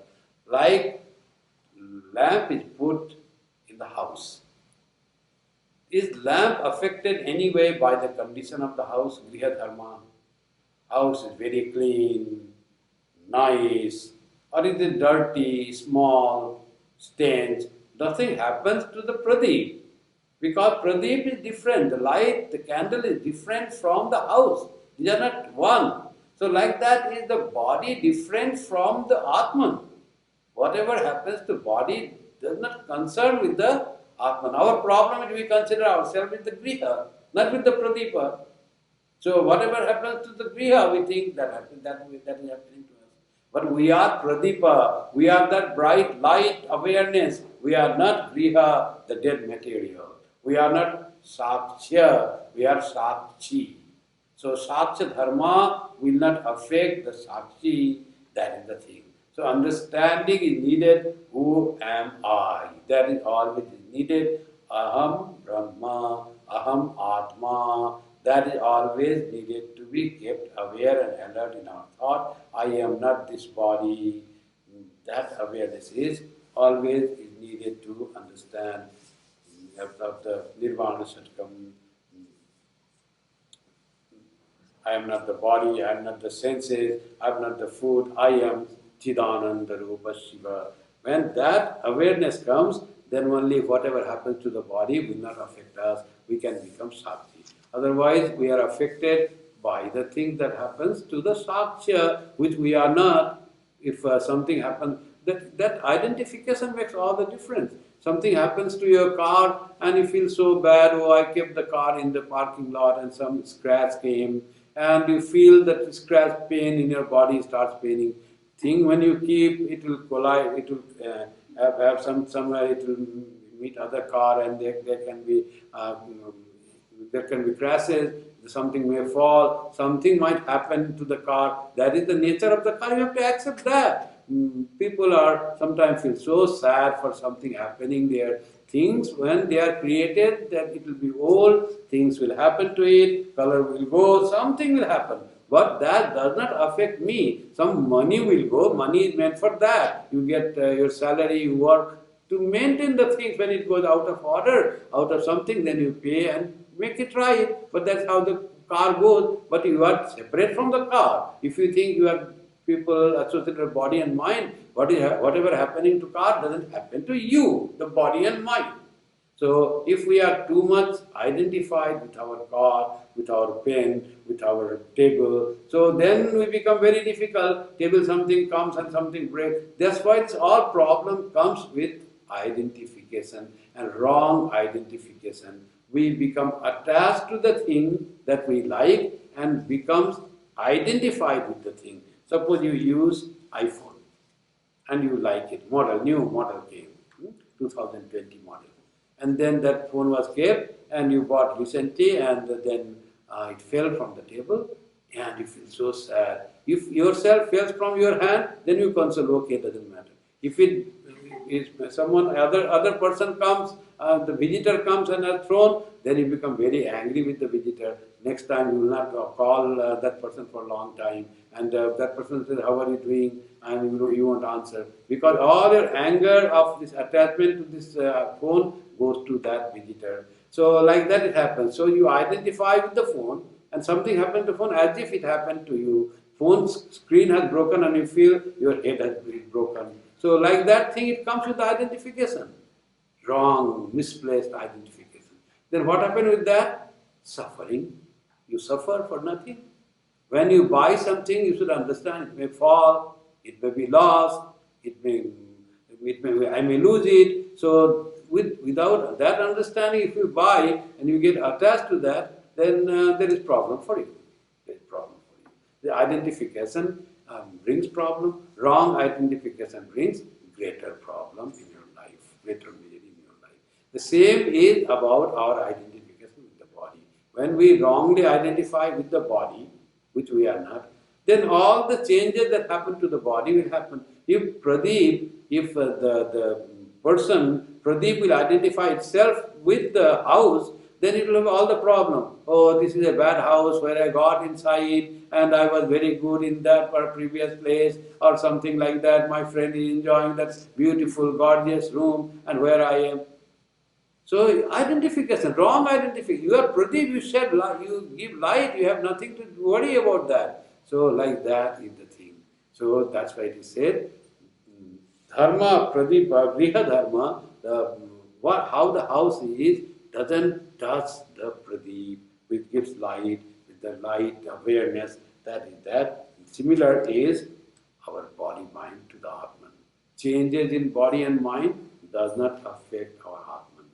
Speaker 1: Like lamp is put in the house. Is lamp affected anyway by the condition of the house? Griha Dharma. House is very clean, nice, or is it dirty, small, stained? Nothing happens to the Pradeep. Because Pradeep is different, the light, the candle is different from the house. These are not one. So like that is the body different from the Atman. Whatever happens to body does not concern with the Atman. Our problem is we consider ourselves with the Griha, not with the Pradeepa. So whatever happens to the Griha, we think that is happening to us. But we are Pradeepa, we are that bright light awareness. We are not Griha, the dead material. We are not Sakshya, we are Sakshi. So Saksha Dharma will not affect the Sakshi, that is the thing. So understanding is needed, who am I? That is always needed. Aham Brahma, Aham Atma. That is always needed to be kept aware and alert in our thought. I am not this body. That awareness is always needed to understand of the Nirvana Satkam. I am not the body, I am not the senses, I am not the food, I am Chidananda Rupa Shiva. When that awareness comes, then only whatever happens to the body will not affect us, we can become Sakshi. Otherwise, we are affected by the thing that happens to the Saksha, which we are not. If something happens, that identification makes all the difference. Something happens to your car and you feel so bad, oh, I kept the car in the parking lot and some scratch came, and you feel that scratch pain in your body starts paining. Thing when you keep, it will collide, it will have somewhere it will meet other car, and there can be crashes, something may fall, something might happen to the car. That is the nature of the car, you have to accept that. People are sometimes feel so sad for something happening there. Things, when they are created, that it will be old, things will happen to it, color will go, something will happen. But that does not affect me. Some money will go, money is meant for that. You get your salary, you work to maintain the things. When it goes out of order, out of something, then you pay and make it right. But that's how the car goes. But you are separate from the car. If you think you are people associated with body and mind, whatever happening to car doesn't happen to you, the body and mind. So if we are too much identified with our car, with our pen, with our table, so then we become very difficult. Table, something comes and something breaks. That's why it's all problem comes with identification and wrong identification. We become attached to the thing that we like and becomes identified with the thing. Suppose you use iPhone and you like it, new model came, 2020 model. And then that phone was kept and you bought recently, and then it fell from the table and you feel so sad. If yourself falls from your hand, then you console, okay, doesn't matter. If it is someone, other person comes, the visitor comes and has thrown, then you become very angry with the visitor. Next time you will not call that person for a long time, and that person says, how are you doing? And you won't answer. Because all your anger of this attachment to this phone goes to that visitor. So like that it happens. So you identify with the phone, and something happened to the phone as if it happened to you. Phone's screen has broken and you feel your head has been broken. So like that thing, it comes with identification. Wrong, misplaced identification. Then what happened with that? Suffering. You suffer for nothing. When you buy something, you should understand it may fall, it may be lost, I may lose it. So without that understanding, if you buy and you get attached to that, then there is problem for you. There is problem for you. The identification brings problem. Wrong identification brings greater problem in your life, greater misery in your life. The same is about our identification with the body. When we wrongly identify with the body, which we are not, then all the changes that happen to the body will happen. If Pradeep, the person, Pradeep will identify itself with the house, then it will have all the problem. Oh, this is a bad house where I got inside and I was very good in that previous place, or something like that. My friend is enjoying that beautiful, gorgeous room, and where I am. So identification, wrong identification. You are Pradeep, you shed light, you give light, you have nothing to worry about that. So like that is the thing. So that's why it is said, Dharma, Pradeepa, Griha Dharma, how the house is, doesn't touch the Pradeep, which gives light, with the light awareness, that is that. Similar is our body mind to the Atman. Changes in body and mind does not affect our Atman.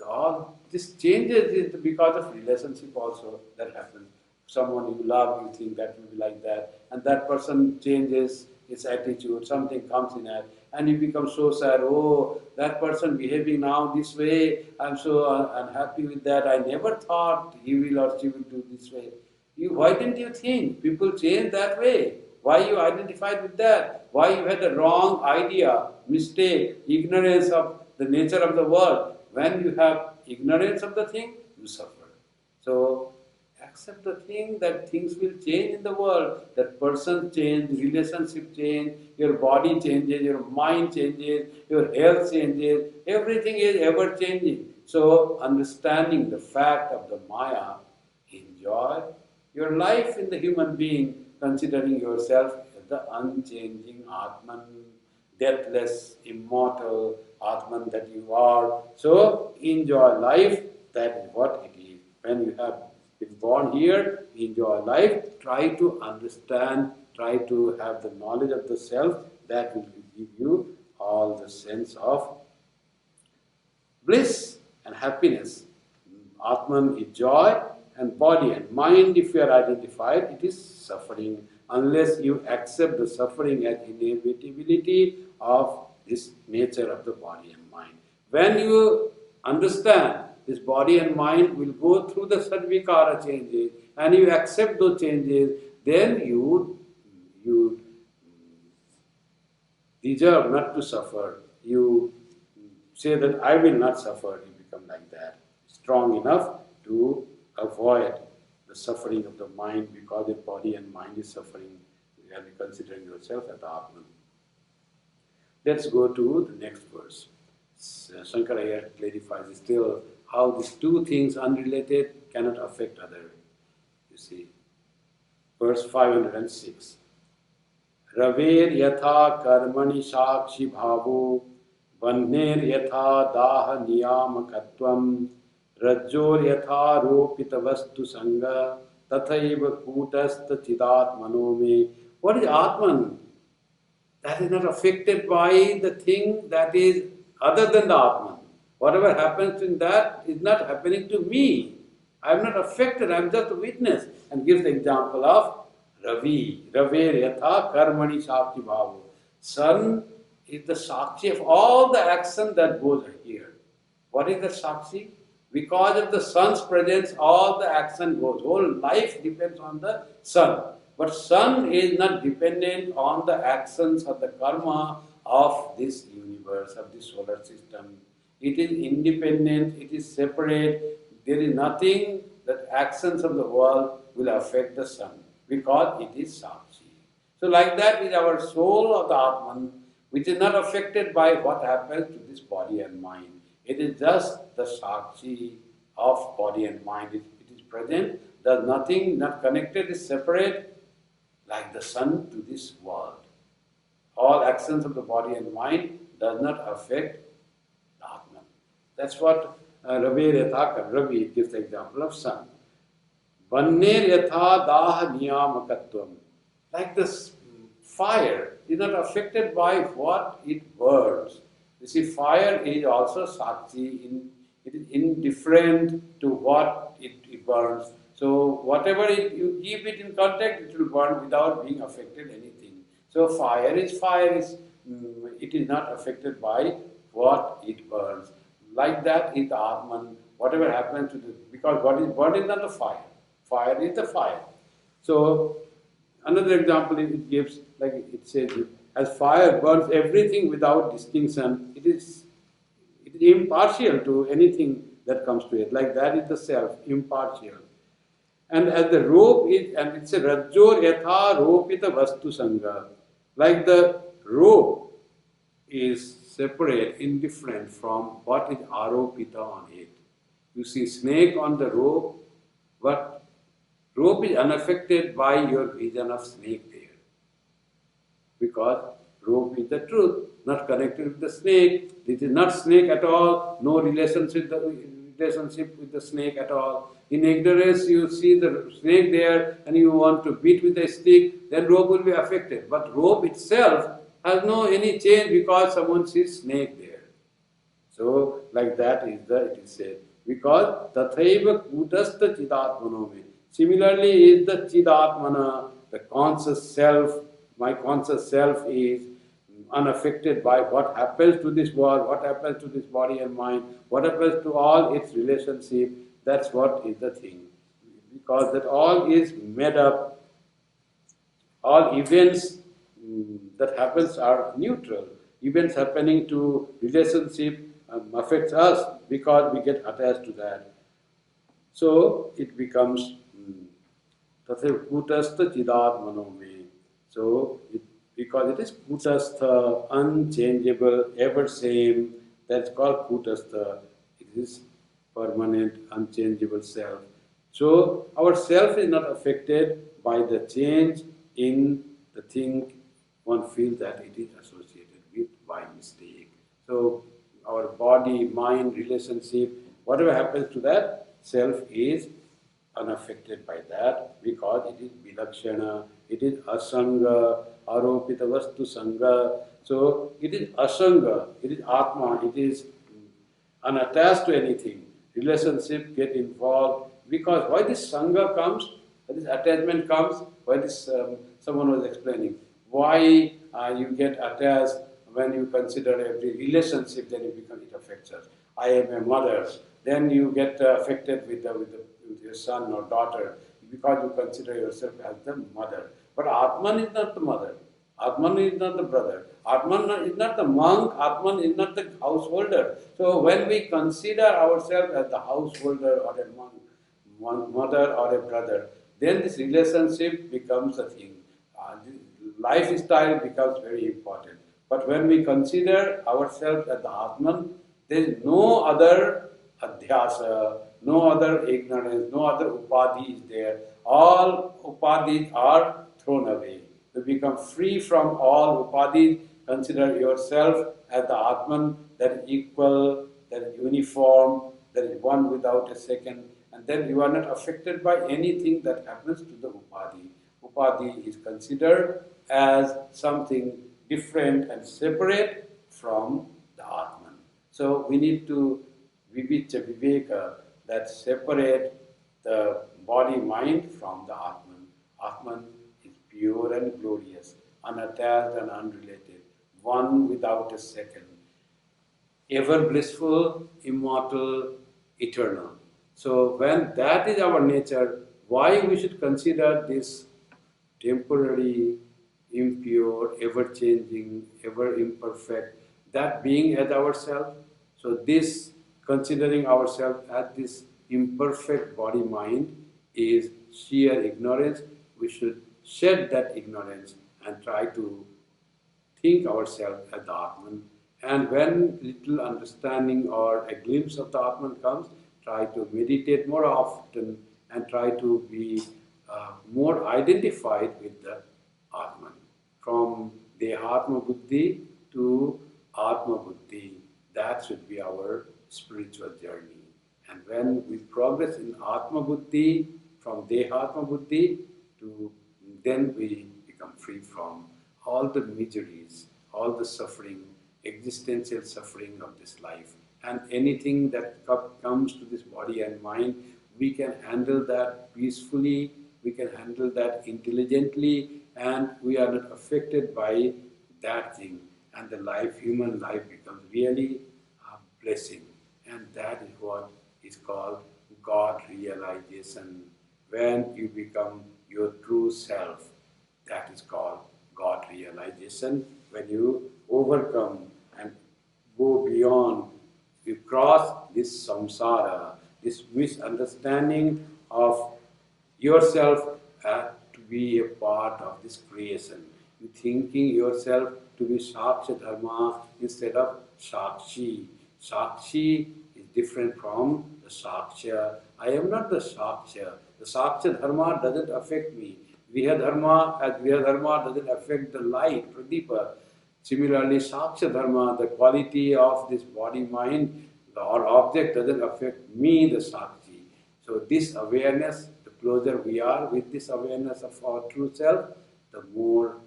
Speaker 1: All this changes is because of relationship also that happens. Someone you love, you think that will be like that, and that person changes its attitude, something comes in it, and you become so sad, oh, that person behaving now this way, I'm so unhappy with that, I never thought he will or she will do this way. Why didn't you think? People change that way. Why you identified with that? Why you had a wrong idea, mistake, ignorance of the nature of the world? When you have ignorance of the thing, you suffer. So accept the thing that things will change in the world, that person change, relationship change, your body changes, your mind changes, your health changes, everything is ever changing. So understanding the fact of the Maya, enjoy your life in the human being, considering yourself as the unchanging Atman, deathless, immortal Atman that you are. So enjoy life, that is what it is. When you have been born here, enjoy life, try to understand, try to have the knowledge of the self, that will give you all the sense of bliss and happiness. Atman is joy, and body and mind, if you are identified, it is suffering, unless you accept the suffering as inevitability of this nature of the body and mind. When you understand this body and mind will go through the sarvikara changes, and you accept those changes, then you deserve not to suffer. You say that I will not suffer, you become like that. Strong enough to avoid the suffering of the mind, because the body and mind is suffering, and considering yourself as the Atman. Let's go to the next verse. Shankara here clarifies still how these two things unrelated cannot affect other. You see, verse 506. Raver yatha karmani shakshi bhavo vanner yatha daha niyamakatvam Rajjor yatha ropita vastu sangha tathaiva kutastha chidatmano me. What is Atman? That is not affected by the thing that is other than the Atman. Whatever happens in that is not happening to me. I am not affected, I am just a witness. And gives the example of Ravi. Raver yatha karmani shakti bhavo. Sun is the sakshi of all the action that goes here. What is the sakshi? Because of the sun's presence, all the action goes. Whole life depends on the sun. But sun is not dependent on the actions or the karma of this universe, of this solar system. It is independent, it is separate. There is nothing that actions of the world will affect the sun, because it is Sakshi. So like that is our soul of the Atman, which is not affected by what happens to this body and mind. It is just the Sakshi of body and mind. It is present, does nothing, not connected, is separate, like the sun to this world. All actions of the body and mind does not affect the Atman. That's what Ravi Ravi gives the example of sun. Vanner yatha daha niyamakatvam. Like this fire is not affected by what it burns. You see, fire is also Sakshi, it is indifferent to what it burns. So whatever you keep it in contact, it will burn without being affected anything. So fire is, it is not affected by what it burns. Like that is the Atman, whatever happens to the, because what is burned is not the fire. Fire is the fire. So another example it gives, like it says, as fire burns everything without distinction, it is impartial to anything that comes to it. Like that is the self, impartial. And as the rope is, and it's a rajjor yatha ropita vastu sangha. Like the rope is separate, indifferent from what is aropita on it. You see snake on the rope, but rope is unaffected by your vision of snake there. Because rope is the truth, not connected with the snake. This is not snake at all, no relationship with the snake at all. In ignorance, you see the snake there and you want to beat with a stick, then rope will be affected. But rope itself has no any change because someone sees snake there. So, like that is it is said. Because tathaiva kutastha chidatmano me. Similarly is the chidatmana, the conscious self. My conscious self is unaffected by what happens to this world, what happens to this body and mind, what happens to all its relationship. That's what is the thing. because that all is made up, all events that happens are neutral. Events happening to relationship affects us because we get attached to that. So it becomes Tathe Kutastha Chidatmano me. So because it is Kutastha, unchangeable, ever same, that's called Kutastha. It is permanent, unchangeable self. So our self is not affected by the change in the thing one feels that it is associated with by mistake. So our body, mind, relationship, whatever happens to that, self is unaffected by that because it is vilakshana, it is asanga, aropita vastu sanga. So it is asanga, it is atma, it is unattached to anything. Relationship get involved because why this sangha comes, why this attachment comes, why this someone was explaining why you get attached when you consider every relationship, then it affects us. I am a mother, then you get affected with your son or daughter because you consider yourself as the mother. But Atman is not the mother. Atman is not the brother. Atman is not the monk. Atman is not the householder. So when we consider ourselves as the householder or a monk, one mother or a brother, then this relationship becomes a thing. Lifestyle becomes very important. But when we consider ourselves as the Atman, there is no other adhyasa, no other ignorance, no other upadhi is there. All upadhis are thrown away. You become free from all upadhis. Consider yourself as the Atman, that is equal, that is uniform, that is one without a second, and then you are not affected by anything that happens to the upadhi. Upadhi is considered as something different and separate from the Atman. So we need to vivicca viveka, that separate the body mind from the Atman. Atman is pure and glorious, unattached and unrelated, one without a second, ever blissful, immortal, eternal. So when that is our nature, why we should consider this temporary, impure, ever-changing, ever-imperfect, that being as ourselves? So this, considering ourselves as this imperfect body-mind, is sheer ignorance. We should shed that ignorance and try to think ourselves as the Atman. And when little understanding or a glimpse of the Atman comes, try to meditate more often and try to be more identified with the Atman. From Dehatma Buddhi to Atma Buddhi, that should be our spiritual journey. And when we progress in Atma Buddhi, from Dehatma Buddhi to, then we become free from all the miseries, all the suffering, existential suffering of this life. And anything that comes to this body and mind, we can handle that peacefully, we can handle that intelligently, and we are not affected by that thing. And the life, human life, becomes really a blessing. And that is what is called God realization. When you become your true self, that is called God realization. When you overcome and go beyond, you cross this samsara, this misunderstanding of yourself to be a part of this creation. You thinking yourself to be Saksha Dharma instead of Sakshi. Sakshi is different from the Saksha. I am not the Saksha. The Saksha Dharma doesn't affect me. Vihadharma, as Vihadharma doesn't affect the light, Pradipa. Similarly, Saksha Dharma, the quality of this body-mind or object doesn't affect me, the Sakshi. So this awareness, the closer we are with this awareness of our true self, the more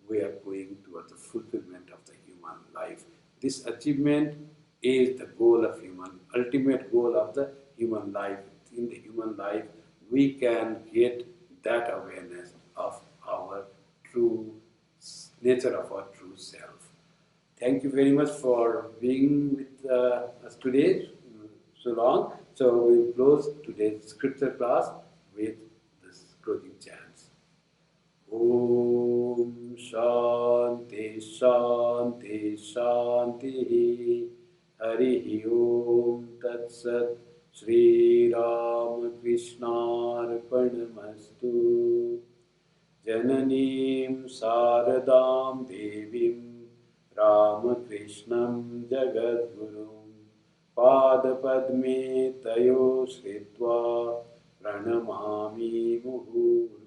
Speaker 1: we are going towards the fulfillment of the human life. This achievement is the goal of ultimate goal of the human life. In the human life, we can get that awareness of our true nature, of our true self. Thank you very much for being with us today so long. So we'll close today's scripture class with ओम तत्सत् श्रीरामकृष्णार्पणमस्तु। जननीं शारदां देवीं रामकृष्णं जगद्गुरुं पादपद्मे तयो श्रित्वा प्रणमामि मुहुर्मुहुः।